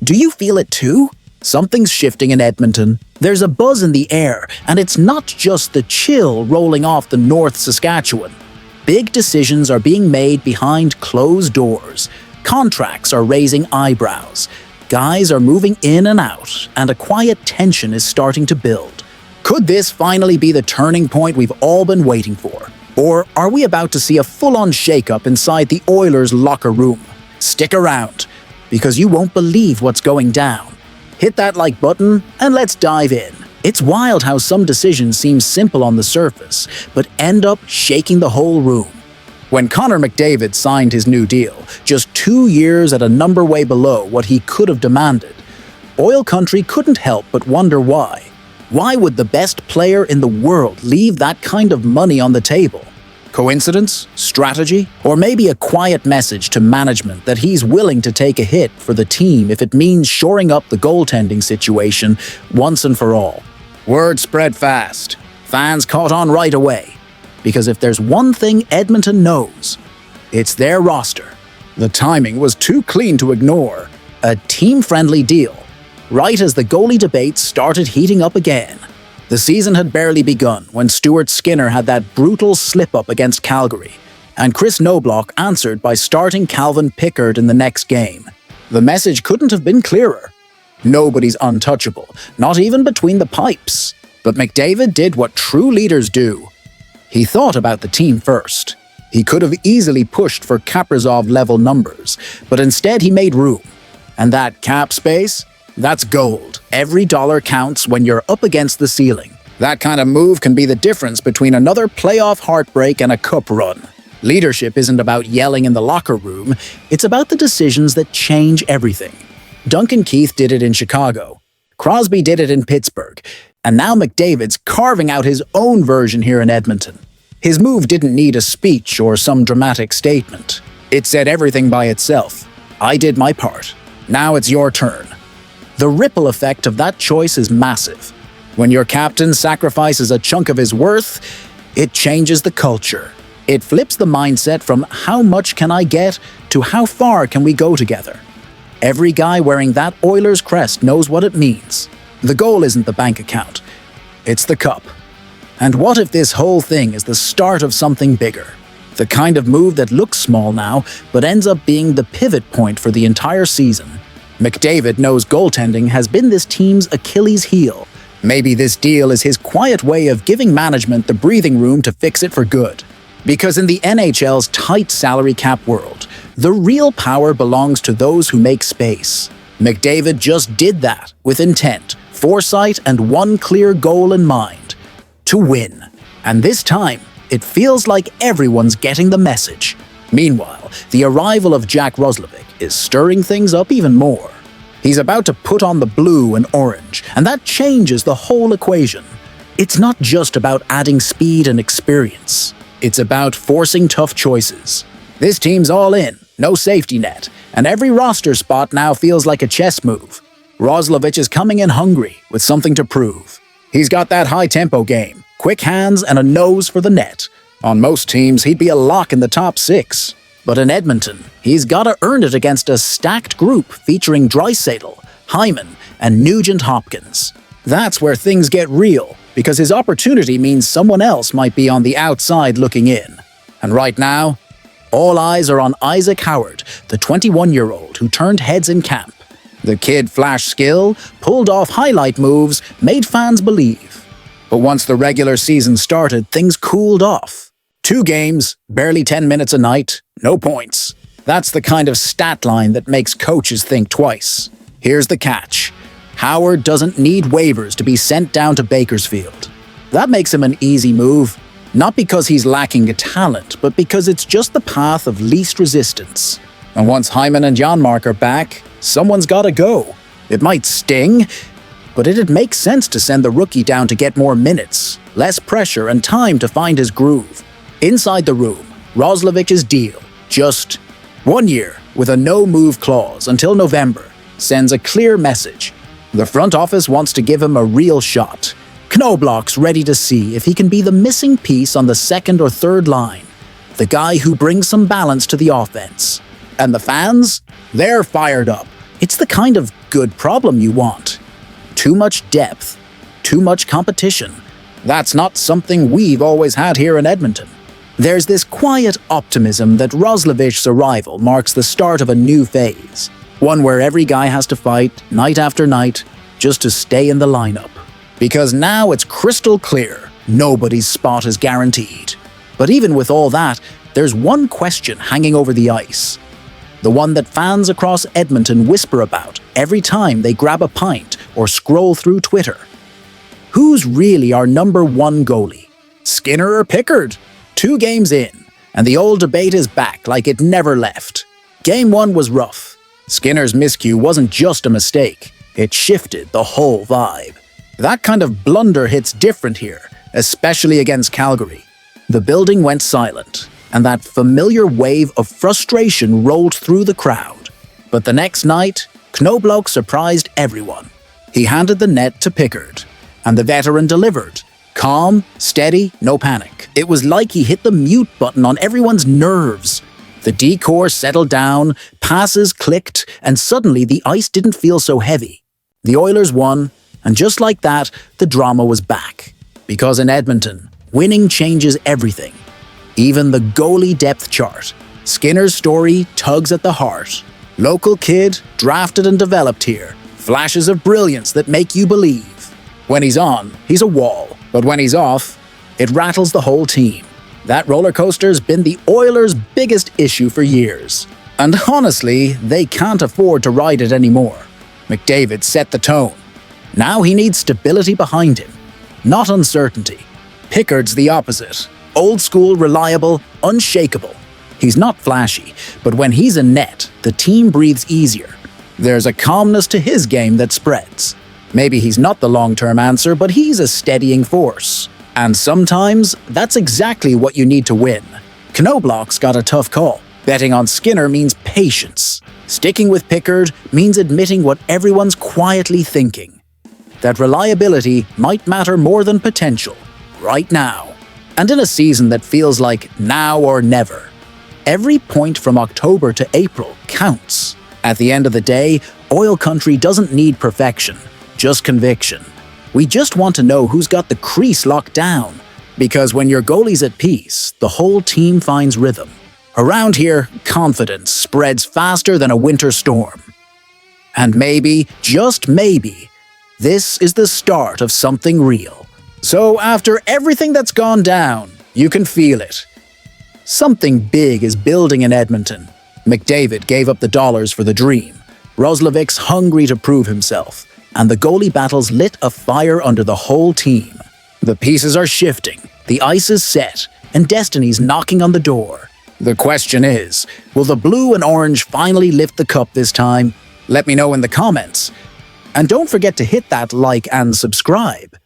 Do you feel it too? Something's shifting in Edmonton. There's a buzz in the air, and it's not just the chill rolling off the North Saskatchewan. Big decisions are being made behind closed doors. Contracts are raising eyebrows. Guys are moving in and out, and a quiet tension is starting to build. Could this finally be the turning point we've all been waiting for? Or are we about to see a full-on shakeup inside the Oilers' locker room? Stick around, because you won't believe what's going down. Hit that like button, and let's dive in. It's wild how some decisions seem simple on the surface, but end up shaking the whole room. When Connor McDavid signed his new deal, just 2 years at a number way below what he could have demanded, Oil Country couldn't help but wonder why. Why would the best player in the world leave that kind of money on the table? Coincidence? Strategy? Or maybe a quiet message to management that he's willing to take a hit for the team if it means shoring up the goaltending situation once and for all? Word spread fast. Fans caught on right away. Because if there's one thing Edmonton knows, it's their roster. The timing was too clean to ignore. A team-friendly deal, right as the goalie debate started heating up again. The season had barely begun when Stuart Skinner had that brutal slip-up against Calgary, and Chris Knobloch answered by starting Calvin Pickard in the next game. The message couldn't have been clearer. Nobody's untouchable, not even between the pipes. But McDavid did what true leaders do. He thought about the team first. He could have easily pushed for Kaprizov-level numbers, but instead he made room. And that cap space? That's gold. Every dollar counts when you're up against the ceiling. That kind of move can be the difference between another playoff heartbreak and a cup run. Leadership isn't about yelling in the locker room, it's about the decisions that change everything. Duncan Keith did it in Chicago. Crosby did it in Pittsburgh. And now McDavid's carving out his own version here in Edmonton. His move didn't need a speech or some dramatic statement. It said everything by itself. I did my part. Now it's your turn. The ripple effect of that choice is massive. When your captain sacrifices a chunk of his worth, it changes the culture. It flips the mindset from how much can I get to how far can we go together. Every guy wearing that Oilers crest knows what it means. The goal isn't the bank account, it's the cup. And what if this whole thing is the start of something bigger? The kind of move that looks small now, but ends up being the pivot point for the entire season. McDavid knows goaltending has been this team's Achilles heel. Maybe this deal is his quiet way of giving management the breathing room to fix it for good. Because in the NHL's tight salary cap world, the real power belongs to those who make space. McDavid just did that with intent, foresight, and one clear goal in mind: to win. And this time, it feels like everyone's getting the message. Meanwhile, the arrival of Jack Roslovic is stirring things up even more. He's about to put on the blue and orange, and that changes the whole equation. It's not just about adding speed and experience. It's about forcing tough choices. This team's all in, no safety net, and every roster spot now feels like a chess move. Roslovic is coming in hungry with something to prove. He's got that high-tempo game, quick hands, and a nose for the net. On most teams, he'd be a lock in the top 6. But in Edmonton, he's gotta earn it against a stacked group featuring Draisaitl, Hyman, and Nugent-Hopkins. That's where things get real, because his opportunity means someone else might be on the outside looking in. And right now, all eyes are on Isaac Howard, the 21-year-old who turned heads in camp. The kid flashed skill, pulled off highlight moves, made fans believe. But once the regular season started, things cooled off. 2 games, barely 10 minutes a night, no points. That's the kind of stat line that makes coaches think twice. Here's the catch. Howard doesn't need waivers to be sent down to Bakersfield. That makes him an easy move, not because he's lacking a talent, but because it's just the path of least resistance. And once Hyman and Janmark are back, someone's gotta go. It might sting, but it'd make sense to send the rookie down to get more minutes, less pressure, and time to find his groove. Inside the room, Roslovic's deal, just 1 year with a no-move clause until November, sends a clear message. The front office wants to give him a real shot. Knobloch's ready to see if he can be the missing piece on the second or third line, the guy who brings some balance to the offense. And the fans? They're fired up. It's the kind of good problem you want. Too much depth, too much competition. That's not something we've always had here in Edmonton. There's this quiet optimism that Roslovic's arrival marks the start of a new phase, one where every guy has to fight night after night just to stay in the lineup. Because now it's crystal clear, nobody's spot is guaranteed. But even with all that, there's one question hanging over the ice. The one that fans across Edmonton whisper about every time they grab a pint or scroll through Twitter. Who's really our number one goalie? Skinner or Pickard? 2 games in, and the old debate is back like it never left. Game 1 was rough. Skinner's miscue wasn't just a mistake, it shifted the whole vibe. That kind of blunder hits different here, especially against Calgary. The building went silent, and that familiar wave of frustration rolled through the crowd. But the next night, Knoblauch surprised everyone. He handed the net to Pickard, and the veteran delivered. Calm, steady, no panic. It was like he hit the mute button on everyone's nerves. The decor settled down, passes clicked, and suddenly the ice didn't feel so heavy. The Oilers won, and just like that, the drama was back. Because in Edmonton, winning changes everything. Even the goalie depth chart. Skinner's story tugs at the heart. Local kid, drafted and developed here. Flashes of brilliance that make you believe. When he's on, he's a wall. But when he's off, it rattles the whole team. That roller coaster's been the Oilers' biggest issue for years. And honestly, they can't afford to ride it anymore. McDavid set the tone. Now he needs stability behind him, not uncertainty. Pickard's the opposite. Old school, reliable, unshakable. He's not flashy, but when he's in net, the team breathes easier. There's a calmness to his game that spreads. Maybe he's not the long-term answer, but he's a steadying force. And sometimes, that's exactly what you need to win. Knoblauch's got a tough call. Betting on Skinner means patience. Sticking with Pickard means admitting what everyone's quietly thinking. That reliability might matter more than potential, right now. And in a season that feels like now or never. Every point from October to April counts. At the end of the day, Oil Country doesn't need perfection. Just conviction. We just want to know who's got the crease locked down. Because when your goalie's at peace, the whole team finds rhythm. Around here, confidence spreads faster than a winter storm. And maybe, just maybe, this is the start of something real. So after everything that's gone down, you can feel it. Something big is building in Edmonton. McDavid gave up the dollars for the dream. Roslovic's hungry to prove himself. And the goalie battles lit a fire under the whole team. The pieces are shifting, the ice is set, and destiny's knocking on the door. The question is, will the blue and orange finally lift the cup this time? Let me know in the comments. And don't forget to hit that like and subscribe.